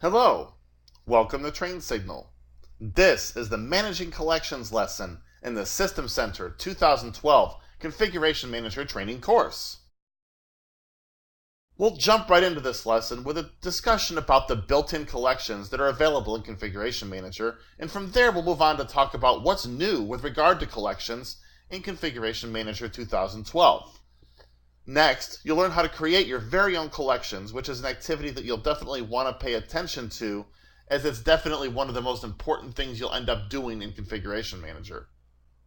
Hello, welcome to Train Signal. This is the Managing Collections lesson in the System Center 2012 Configuration Manager Training course. We'll jump right into this lesson with a discussion about the built-in collections that are available in Configuration Manager, and from there we'll move on to talk about what's new with regard to collections in Configuration Manager 2012. Next, you'll learn how to create your very own collections, which is an activity that you'll definitely want to pay attention to, as it's definitely one of the most important things you'll end up doing in Configuration Manager.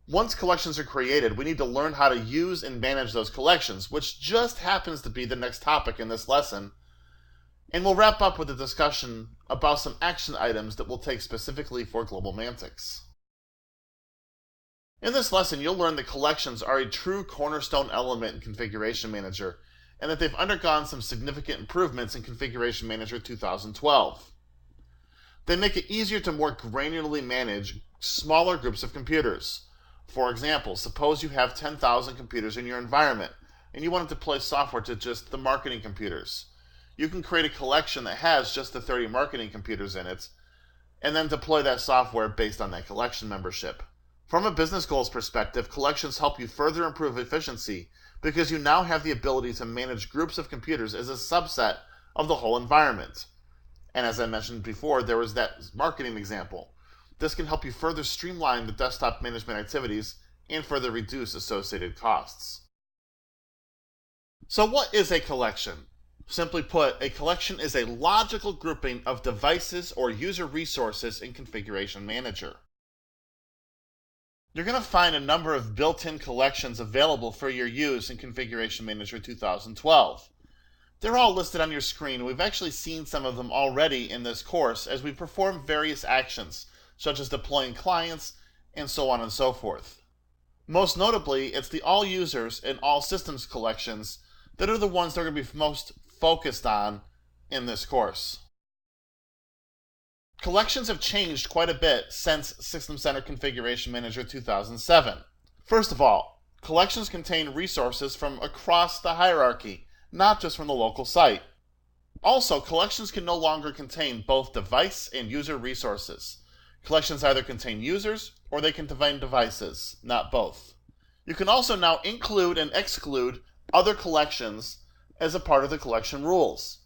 Once collections are created, we need to learn how to use and manage those collections, which just happens to be the next topic in this lesson. And we'll wrap up with a discussion about some action items that we'll take specifically for Global Mantics. In this lesson, you'll learn that collections are a true cornerstone element in Configuration Manager, and that they've undergone some significant improvements in Configuration Manager 2012. They make it easier to more granularly manage smaller groups of computers. For example, suppose you have 10,000 computers in your environment, and you want to deploy software to just the marketing computers. You can create a collection that has just the 30 marketing computers in it, and then deploy that software based on that collection membership. From a business goals perspective, collections help you further improve efficiency because you now have the ability to manage groups of computers as a subset of the whole environment. And as I mentioned before, there was that marketing example. This can help you further streamline the desktop management activities and further reduce associated costs. So what is a collection? Simply put, a collection is a logical grouping of devices or user resources in Configuration Manager. You're going to find a number of built-in collections available for your use in Configuration Manager 2012. They're all listed on your screen. We've actually seen some of them already in this course as we perform various actions, such as deploying clients and so on and so forth. Most notably, it's the all users and all systems collections that are the ones that are going to be most focused on in this course. Collections have changed quite a bit since System Center Configuration Manager 2007. First of all, collections contain resources from across the hierarchy, not just from the local site. Also, collections can no longer contain both device and user resources. Collections either contain users or they can contain devices, not both. You can also now include and exclude other collections as a part of the collection rules.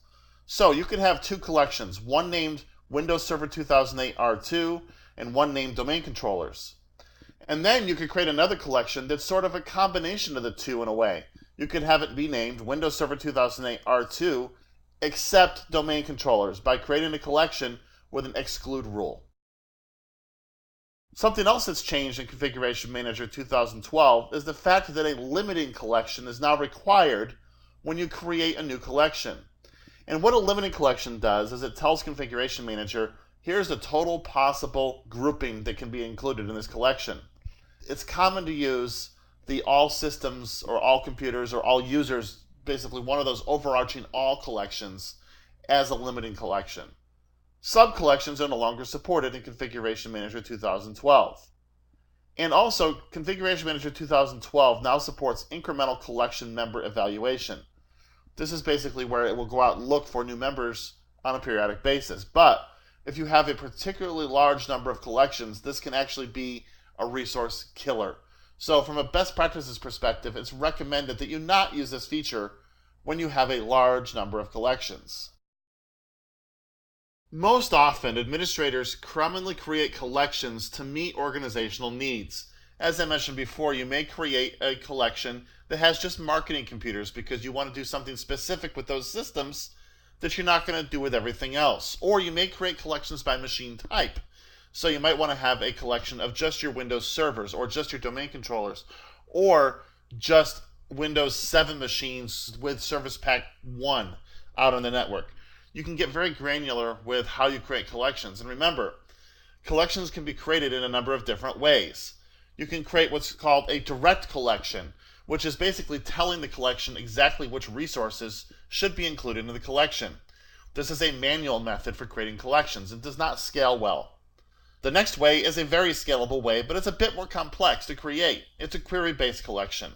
So you could have two collections, one named Windows Server 2008 R2 and one named Domain Controllers. And then you could create another collection that's sort of a combination of the two in a way. You could have it be named Windows Server 2008 R2 except Domain Controllers by creating a collection with an exclude rule. Something else that's changed in Configuration Manager 2012 is the fact that a limiting collection is now required when you create a new collection. And what a limiting collection does is it tells Configuration Manager, here's the total possible grouping that can be included in this collection. It's common to use the all systems or all computers or all users, basically one of those overarching all collections, as a limiting collection. Sub-collections are no longer supported in Configuration Manager 2012. And also, Configuration Manager 2012 now supports incremental collection member evaluation. This is basically where it will go out and look for new members on a periodic basis. But if you have a particularly large number of collections, this can actually be a resource killer. So from a best practices perspective, it's recommended that you not use this feature when you have a large number of collections. Most often, administrators commonly create collections to meet organizational needs. As I mentioned before, you may create a collection that has just marketing computers because you want to do something specific with those systems that you're not going to do with everything else. Or you may create collections by machine type. So you might want to have a collection of just your Windows servers or just your domain controllers or just Windows 7 machines with Service Pack 1 out on the network. You can get very granular with how you create collections. And remember, collections can be created in a number of different ways. You can create what's called a direct collection, which is basically telling the collection exactly which resources should be included in the collection. This is a manual method for creating collections and does not scale well. The next way is a very scalable way, but it's a bit more complex to create. It's a query-based collection.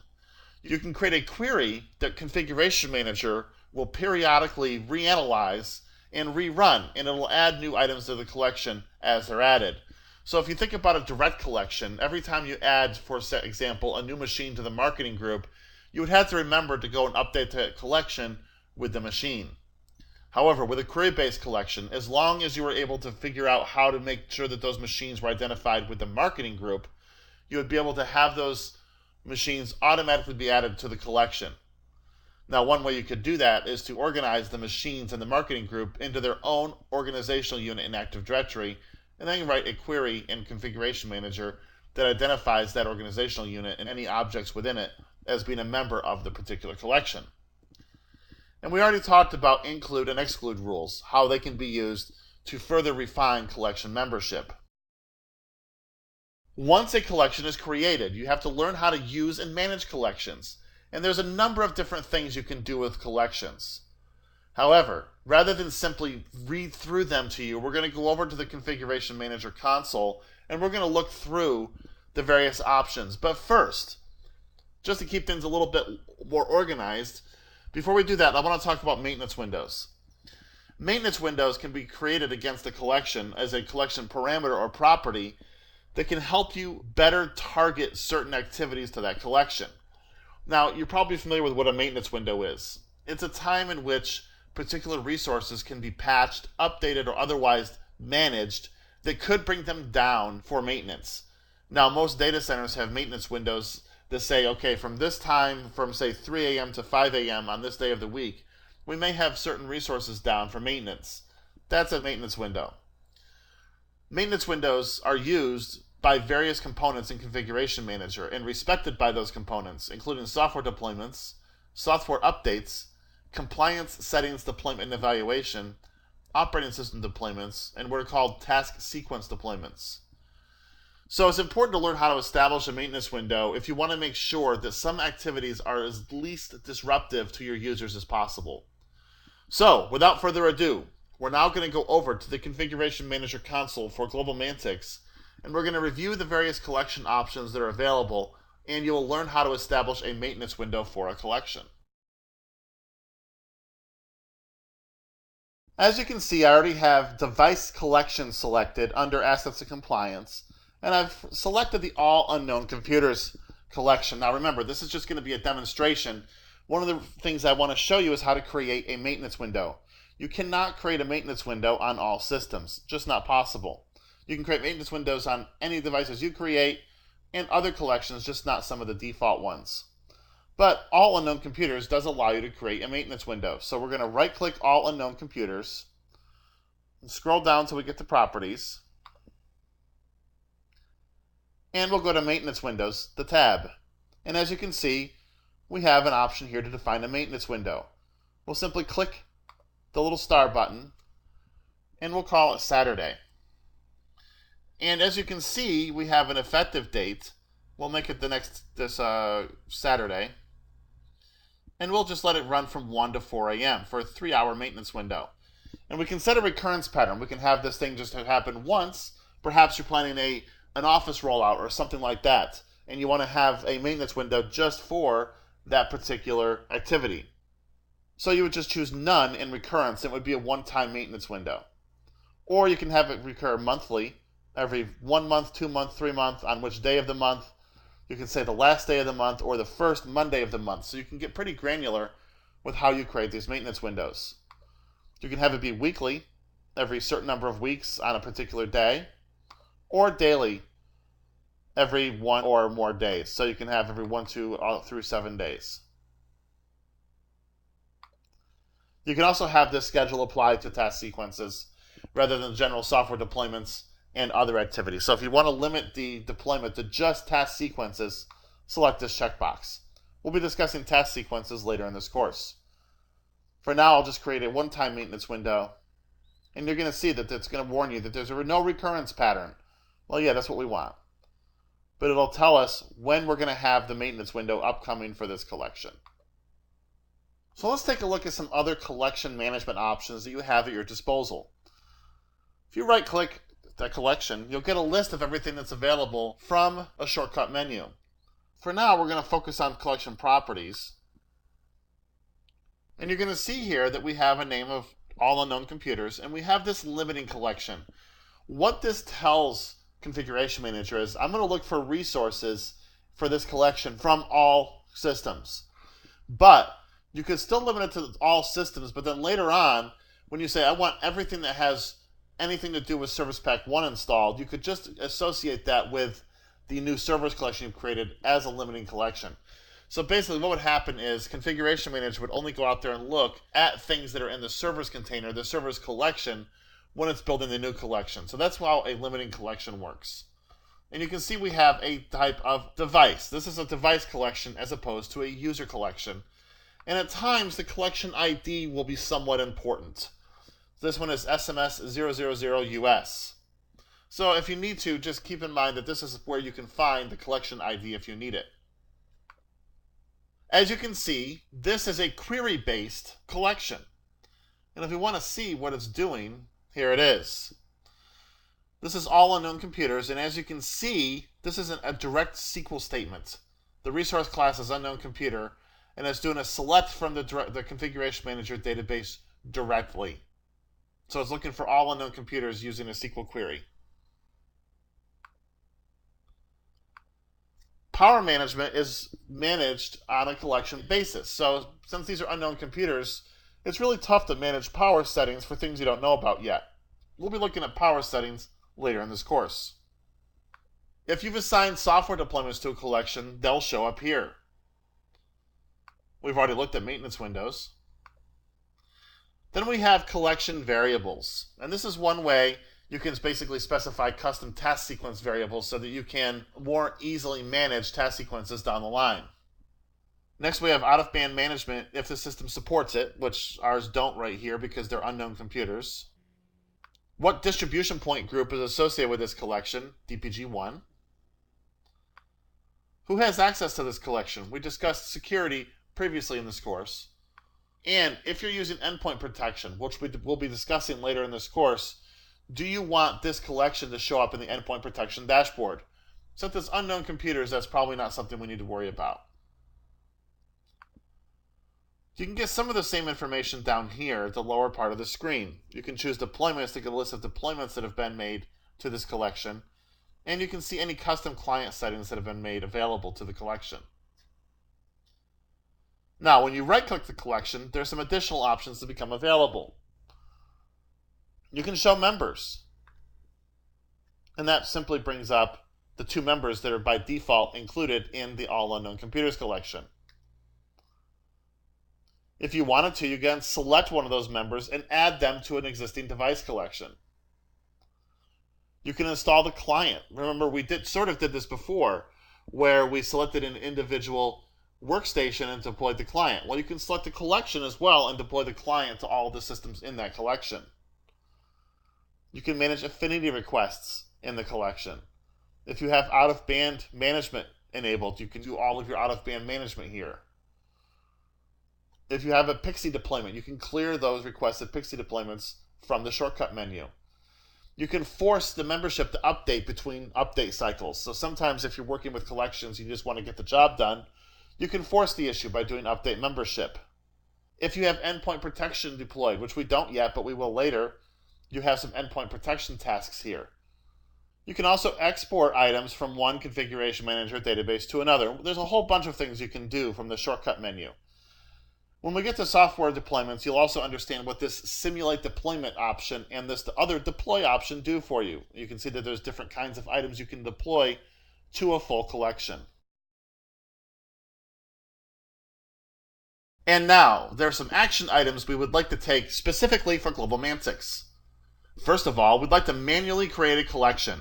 You can create a query that Configuration Manager will periodically reanalyze and rerun, and it'll add new items to the collection as they're added. So if you think about a direct collection, every time you add, for example, a new machine to the marketing group, you would have to remember to go and update the collection with the machine. However, with a query-based collection, as long as you were able to figure out how to make sure that those machines were identified with the marketing group, you would be able to have those machines automatically be added to the collection. Now, one way you could do that is to organize the machines in the marketing group into their own organizational unit in Active Directory, and then write a query in Configuration Manager that identifies that organizational unit and any objects within it as being a member of the particular collection. And we already talked about include and exclude rules, how they can be used to further refine collection membership. Once a collection is created, you have to learn how to use and manage collections. And there's a number of different things you can do with collections. However, rather than simply read through them to you, we're going to go over to the Configuration Manager console and we're going to look through the various options. But first, just to keep things a little bit more organized, before we do that, I want to talk about maintenance windows. Maintenance windows can be created against a collection as a collection parameter or property that can help you better target certain activities to that collection. Now, you're probably familiar with what a maintenance window is. It's a time in which particular resources can be patched, updated, or otherwise managed that could bring them down for maintenance. Now, most data centers have maintenance windows that say, okay, from this time, from say 3 a.m. to 5 a.m. on this day of the week, we may have certain resources down for maintenance. That's a maintenance window. Maintenance windows are used by various components in Configuration Manager and respected by those components, including software deployments, software updates, compliance settings deployment and evaluation, operating system deployments, and what are called task sequence deployments. So it's important to learn how to establish a maintenance window if you want to make sure that some activities are as least disruptive to your users as possible. So, without further ado, we're now going to go over to the Configuration Manager console for Global Mantic, and we're going to review the various collection options that are available, and you will learn how to establish a maintenance window for a collection. As you can see, I already have device collection selected under Assets and Compliance, and I've selected the All Unknown Computers collection. Now remember, this is just going to be a demonstration. One of the things I want to show you is how to create a maintenance window. You cannot create a maintenance window on all systems, just not possible. You can create maintenance windows on any devices you create and other collections, just not some of the default ones. But All Unknown Computers does allow you to create a maintenance window. So we're going to right-click All Unknown Computers and scroll down until we get to Properties. And we'll go to Maintenance Windows, the tab. And as you can see, we have an option here to define a maintenance window. We'll simply click the little star button and we'll call it Saturday. And as you can see, we have an effective date. We'll make it this Saturday. And we'll just let it run from 1 to 4 a.m. for a 3-hour maintenance window. And we can set a recurrence pattern. We can have this thing just happen once. Perhaps you're planning an office rollout or something like that, and you want to have a maintenance window just for that particular activity. So you would just choose none in recurrence. It would be a one-time maintenance window. Or you can have it recur monthly, every 1 month, 2 month, 3 month, on which day of the month. You can say the last day of the month or the first Monday of the month. So you can get pretty granular with how you create these maintenance windows. You can have it be weekly, every certain number of weeks on a particular day, or daily, every 1 or more days. So you can have every 1 through 7 days. You can also have this schedule applied to task sequences rather than general software deployments and other activities. So if you want to limit the deployment to just task sequences, select this checkbox. We'll be discussing task sequences later in this course. For now, I'll just create a one-time maintenance window, and you're going to see that it's going to warn you that there's no recurrence pattern. Well, yeah, that's what we want. But it'll tell us when we're going to have the maintenance window upcoming for this collection. So let's take a look at some other collection management options that you have at your disposal. If you right-click that collection, you'll get a list of everything that's available from a shortcut menu. For now, we're going to focus on collection properties. And you're going to see here that we have a name of all unknown computers, and we have this limiting collection. What this tells Configuration Manager is I'm going to look for resources for this collection from all systems. But you could still limit it to all systems, but then later on, when you say I want everything that has anything to do with Service Pack 1 installed, you could just associate that with the new servers collection you've created as a limiting collection. So basically what would happen is Configuration Manager would only go out there and look at things that are in the servers container, the servers collection, when it's building the new collection. So that's how a limiting collection works. And you can see we have a type of device. This is a device collection as opposed to a user collection. And at times the collection ID will be somewhat important. This one is SMS000US. So if you need to, just keep in mind that this is where you can find the collection ID if you need it. As you can see, this is a query-based collection. And if we want to see what it's doing, here it is. This is all unknown computers, and as you can see, this isn't a direct SQL statement. The resource class is unknown computer, and it's doing a select from the Configuration Manager database directly. So it's looking for all unknown computers using a SQL query. Power management is managed on a collection basis. So since these are unknown computers, it's really tough to manage power settings for things you don't know about yet. We'll be looking at power settings later in this course. If you've assigned software deployments to a collection, they'll show up here. We've already looked at maintenance windows. Then we have collection variables. And this is one way you can basically specify custom task sequence variables so that you can more easily manage task sequences down the line. Next, we have out-of-band management if the system supports it, which ours don't right here because they're unknown computers. What distribution point group is associated with this collection? DPG1. Who has access to this collection? We discussed security previously in this course. And if you're using endpoint protection, which we'll be discussing later in this course, do you want this collection to show up in the endpoint protection dashboard? Since it's unknown computers, that's probably not something we need to worry about. You can get some of the same information down here at the lower part of the screen. You can choose deployments to get a list of deployments that have been made to this collection, and you can see any custom client settings that have been made available to the collection. Now, when you right-click the collection, there's some additional options that become available. You can show members, and that simply brings up the 2 members that are by default included in the All Unknown Computers collection. If you wanted to, you can select one of those members and add them to an existing device collection. You can install the client. Remember, we did this before, where we selected an individual workstation and deployed the client. Well, you can select the collection as well and deploy the client to all of the systems in that collection. You can manage affinity requests in the collection. If you have out-of-band management enabled, you can do all of your out-of-band management here. If you have a Pixie deployment, you can clear those requested Pixie deployments from the shortcut menu. You can force the membership to update between update cycles. So sometimes if you're working with collections, you just want to get the job done, you can force the issue by doing update membership. If you have endpoint protection deployed, which we don't yet, but we will later, you have some endpoint protection tasks here. You can also export items from one configuration manager database to another. There's a whole bunch of things you can do from the shortcut menu. When we get to software deployments, you'll also understand what this simulate deployment option and this other deploy option do for you. You can see that there's different kinds of items you can deploy to a full collection. And now, there are some action items we would like to take specifically for GlobalMantix. First of all, we'd like to manually create a collection.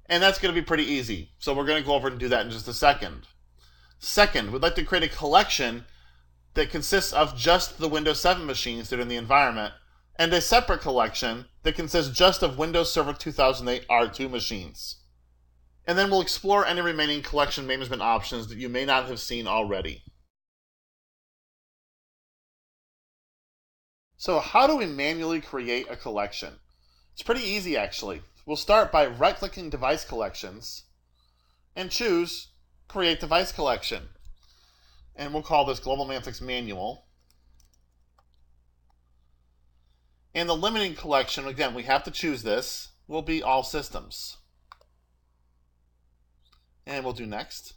And that's going to be pretty easy. So we're going to go over and do that in just a second. Second, we'd like to create a collection that consists of just the Windows 7 machines that are in the environment, and a separate collection that consists just of Windows Server 2008 R2 machines. And then we'll explore any remaining collection management options that you may not have seen already. So how do we manually create a collection? It's pretty easy actually. We'll start by right-clicking Device Collections and choose Create Device Collection. And we'll call this GlobalMantix Manual. And the limiting collection, again, we have to choose this, will be all systems. And we'll do next.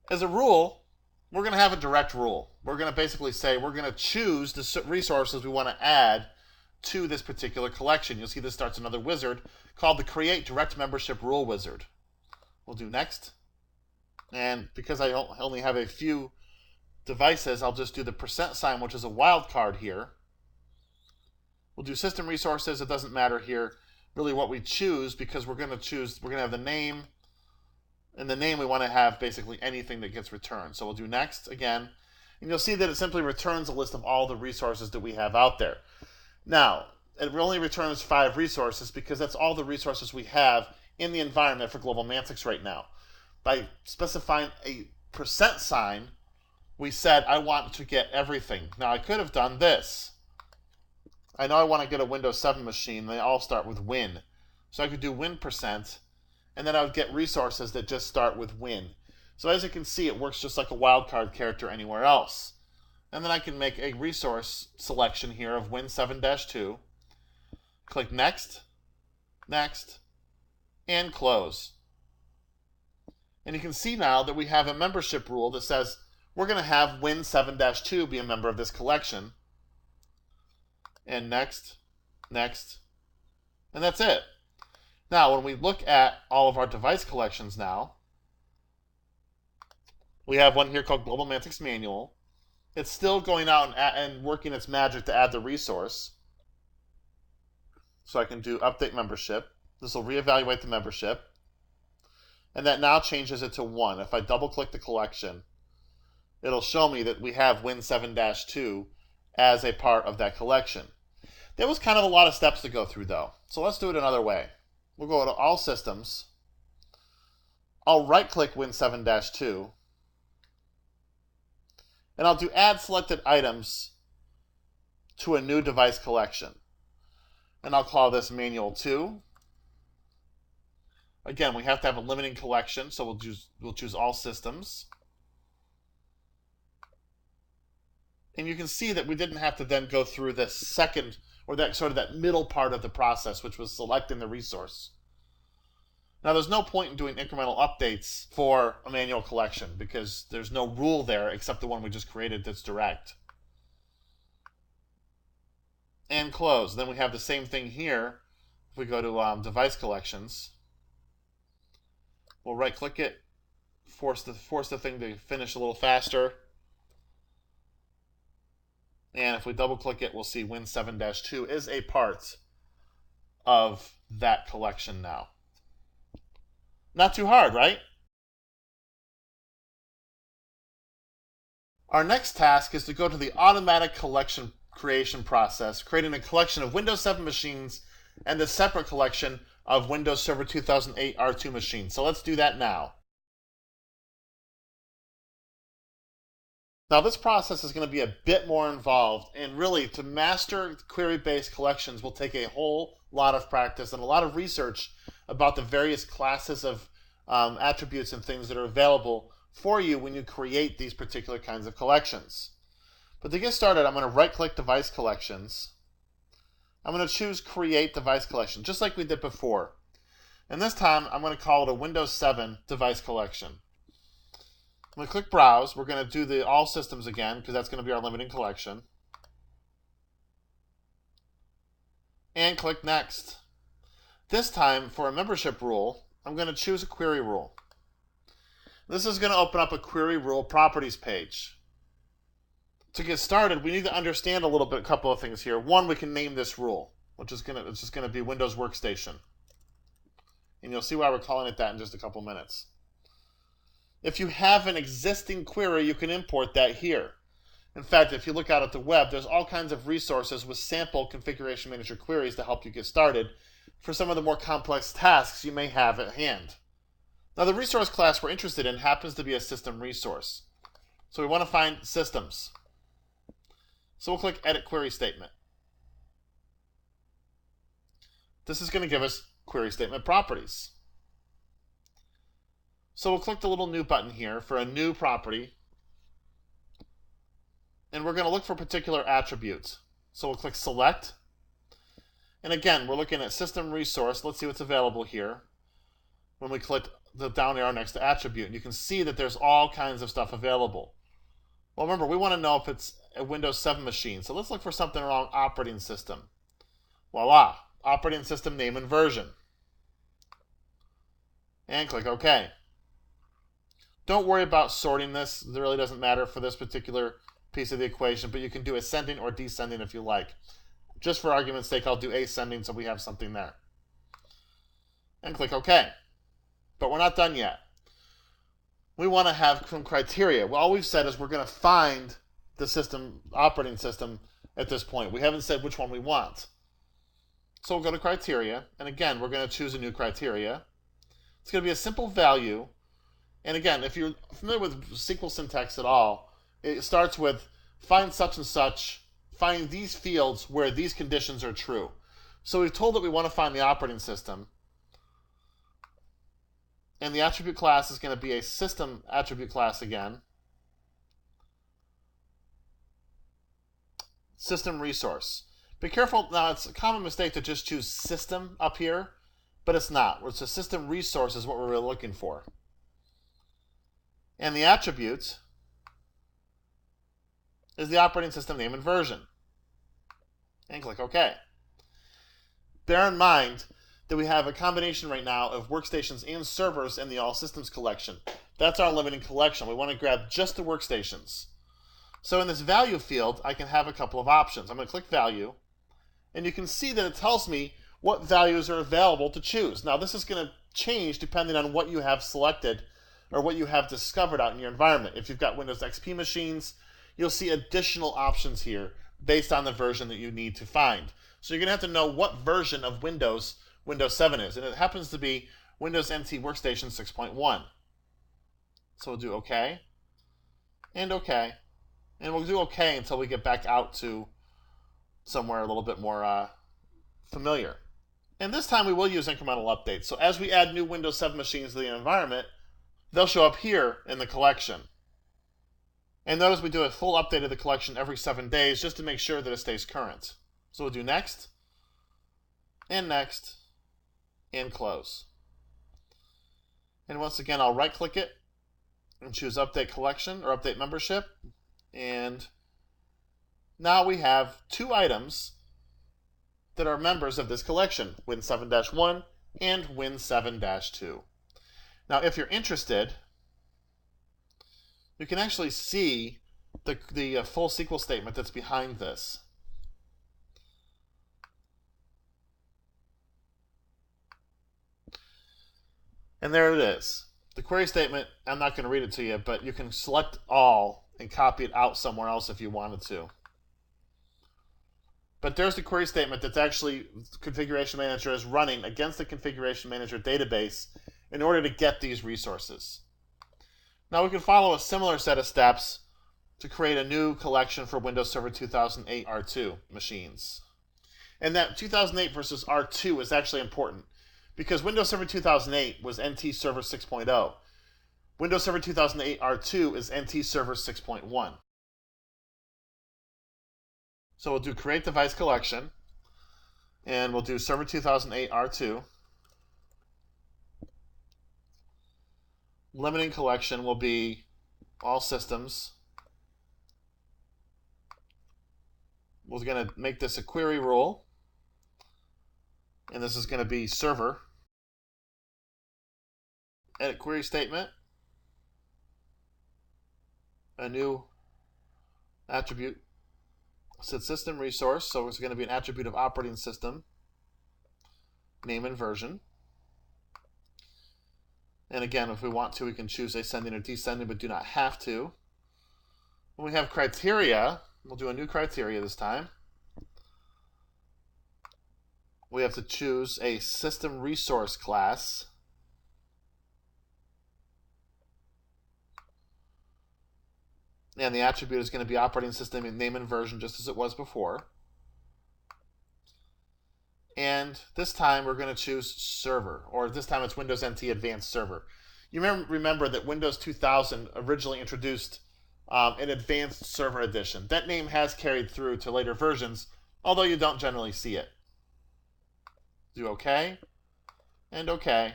As a rule, we're going to have a direct rule. We're going to basically say we're going to choose the resources we want to add to this particular collection. You'll see this starts another wizard called the Create Direct Membership Rule Wizard. We'll do next. And because I only have a few devices, I'll just do the %, which is a wildcard here. We'll do system resources. It doesn't matter here really what we choose, because we're going to have the name. In the name, we want to have basically anything that gets returned. So we'll do next again. And you'll see that it simply returns a list of all the resources that we have out there. Now, it only returns 5 resources because that's all the resources we have in the environment for Global Mantics right now. By specifying a %, we said I want to get everything. Now, I could have done this. I know I want to get a Windows 7 machine. They all start with Win. So I could do Win %. And then I would get resources that just start with Win. So as you can see, it works just like a wildcard character anywhere else. And then I can make a resource selection here of Win 7-2. Click Next, Next, and Close. And you can see now that we have a membership rule that says we're going to have Win 7-2 be a member of this collection. And next, next, and that's it. Now, when we look at all of our device collections now, we have one here called Global Mantics Manual. It's still going out and working its magic to add the resource. So I can do Update Membership. This will reevaluate the membership. And that now changes it to 1. If I double-click the collection, it'll show me that we have Win 7-2 as a part of that collection. There was kind of a lot of steps to go through, though. So let's do it another way. We'll go to All Systems. I'll right-click Win 7-2. And I'll do Add Selected Items to a new device collection. And I'll call this Manual 2. Again, we have to have a limiting collection, so we'll choose All Systems. And you can see that we didn't have to then go through this second, or that middle part of the process, which was selecting the resource. Now, there's no point in doing incremental updates for a manual collection because there's no rule there except the one we just created that's direct. And Close. Then we have the same thing here. If we go to Device Collections, we'll right-click it, force the thing to finish a little faster. And if we double-click it, we'll see Win 7-2 is a part of that collection now. Not too hard, right? Our next task is to go to the automatic collection creation process, creating a collection of Windows 7 machines and a separate collection of Windows Server 2008 R2 machines. So let's do that now. Now, this process is going to be a bit more involved, and really, to master query-based collections will take a whole lot of practice and a lot of research about the various classes of attributes and things that are available for you when you create these particular kinds of collections. But to get started, I'm going to right-click Device Collections. I'm going to choose Create Device Collection, just like we did before. And this time, I'm going to call it a Windows 7 Device Collection. I'm going to click Browse. We're going to do the All Systems again, because that's going to be our limiting collection. And click Next. This time, for a membership rule, I'm going to choose a query rule. This is going to open up a query rule properties page. To get started, we need to understand a couple of things here. One, we can name this rule, which is it's just going to be Windows Workstation. And you'll see why we're calling it that in just a couple minutes. If you have an existing query, you can import that here. In fact, if you look out at the web, there's all kinds of resources with sample configuration manager queries to help you get started for some of the more complex tasks you may have at hand. Now, the resource class we're interested in happens to be a system resource. So we want to find systems. So we'll click Edit Query Statement. This is going to give us query statement properties. So we'll click the little new button here for a new property. And we're going to look for particular attributes. So we'll click Select And again, we're looking at system resource. Let's see what's available here. When we click the down arrow next to attribute, you can see that there's all kinds of stuff available. Well, remember, we want to know if it's a Windows 7 machine. So let's look for something around operating system. Voila, operating system name and version. And click OK. Don't worry about sorting this. It really doesn't matter for this particular piece of the equation, but you can do ascending or descending if you like. Just for argument's sake, I'll do ascending so we have something there. And click OK. But we're not done yet. We want to have some criteria. Well, all we've said is we're going to find the system, operating system at this point. We haven't said which one we want. So we'll go to criteria, and again, we're going to choose a new criteria. It's going to be a simple value. And again, if you're familiar with SQL syntax at all, it starts with find such and such, find these fields where these conditions are true. So we've told that we want to find the operating system. And the attribute class is going to be a system attribute class again. System resource. Be careful, now it's a common mistake to just choose system up here, but it's not. It's a system resource is what we're really looking for. And the attribute is the operating system name and version. And click OK. Bear in mind that we have a combination right now of workstations and servers in the all systems collection. That's our limiting collection. We want to grab just the workstations. So in this value field, I can have a couple of options. I'm going to click value, and you can see that it tells me what values are available to choose. Now this is going to change depending on what you have selected or what you have discovered out in your environment. If you've got Windows XP machines, you'll see additional options here based on the version that you need to find. So you're going to have to know what version of Windows 7 is, and it happens to be Windows NT Workstation 6.1. So we'll do OK, and OK, and we'll do OK until we get back out to somewhere a little bit more familiar. And this time we will use incremental updates. So as we add new Windows 7 machines to the environment, they'll show up here in the collection. And notice we do a full update of the collection every 7 days just to make sure that it stays current. So we'll do next, and close. And once again, I'll right-click it and choose Update Collection or Update Membership. And now we have 2 items that are members of this collection, Win 7-1 and Win 7-2. Now, if you're interested, you can actually see the full SQL statement that's behind this. And there it is. The query statement, I'm not going to read it to you, but you can select all and copy it out somewhere else if you wanted to. But there's the query statement that's actually the Configuration Manager is running against the Configuration Manager database in order to get these resources. Now we can follow a similar set of steps to create a new collection for Windows Server 2008 R2 machines. And that 2008 versus R2 is actually important, because Windows Server 2008 was NT Server 6.0. Windows Server 2008 R2 is NT Server 6.1. So we'll do Create Device Collection, and we'll do Server 2008 R2. Limiting collection will be all systems. We're going to make this a query rule, and this is going to be server. Edit query statement, a new attribute, set system resource, so it's going to be an attribute of operating system, name and version. And again, if we want to, we can choose ascending or descending, but do not have to. When we have criteria, we'll do a new criteria this time. We have to choose a system resource class. And the attribute is going to be operating system name and version, just as it was before. And this time we're going to choose server, or this time it's Windows NT Advanced Server. You remember that Windows 2000 originally introduced an Advanced Server Edition. That name has carried through to later versions, although you don't generally see it. Do OK, and OK.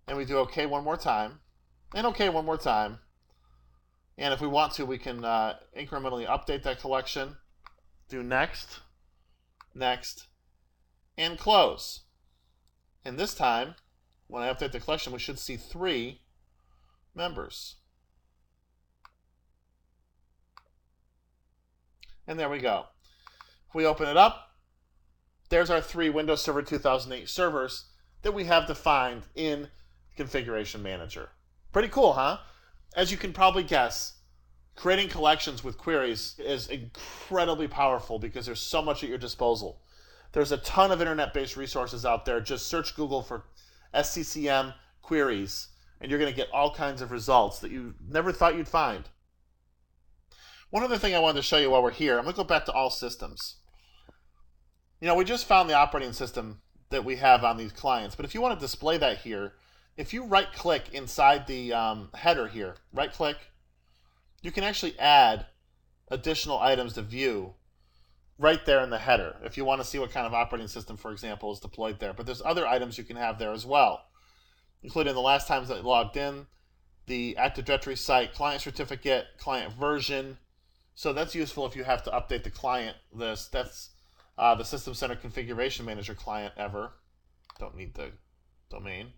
And we do OK one more time, and OK one more time. And if we want to, we can incrementally update that collection. Do next, next, and close. And this time, when I update the collection, we should see 3 members. And there we go. If we open it up, there's our 3 Windows Server 2008 servers that we have defined in Configuration Manager. Pretty cool, huh? As you can probably guess, creating collections with queries is incredibly powerful because there's so much at your disposal. There's a ton of internet-based resources out there. Just search Google for SCCM queries, and you're going to get all kinds of results that you never thought you'd find. One other thing I wanted to show you while we're here, I'm going to go back to all systems. You know, we just found the operating system that we have on these clients, but if you want to display that here, if you right-click inside the header here, right-click, you can actually add additional items to view right there in the header if you want to see what kind of operating system, for example, is deployed there. But there's other items you can have there as well, including the last times that I logged in, the Active Directory site, client certificate, client version. So that's useful if you have to update the client list. That's the System Center Configuration Manager client ever. Don't need the domain.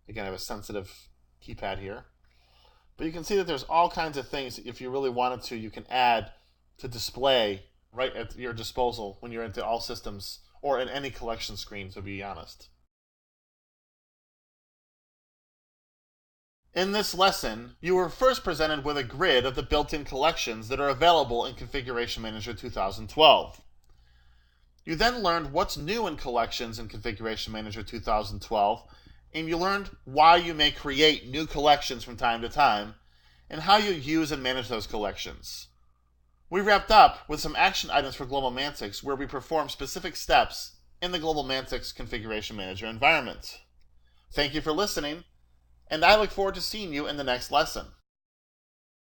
Again, I have a sensitive keypad here. But you can see that there's all kinds of things that if you really wanted to, you can add to display right at your disposal when you're into all systems or in any collection screen, to be honest. In this lesson, you were first presented with a grid of the built-in collections that are available in Configuration Manager 2012. You then learned what's new in collections in Configuration Manager 2012, and you learned why you may create new collections from time to time, and how you use and manage those collections. We wrapped up with some action items for Global Mantic, where we perform specific steps in the Global Mantic Configuration Manager environment. Thank you for listening, and I look forward to seeing you in the next lesson.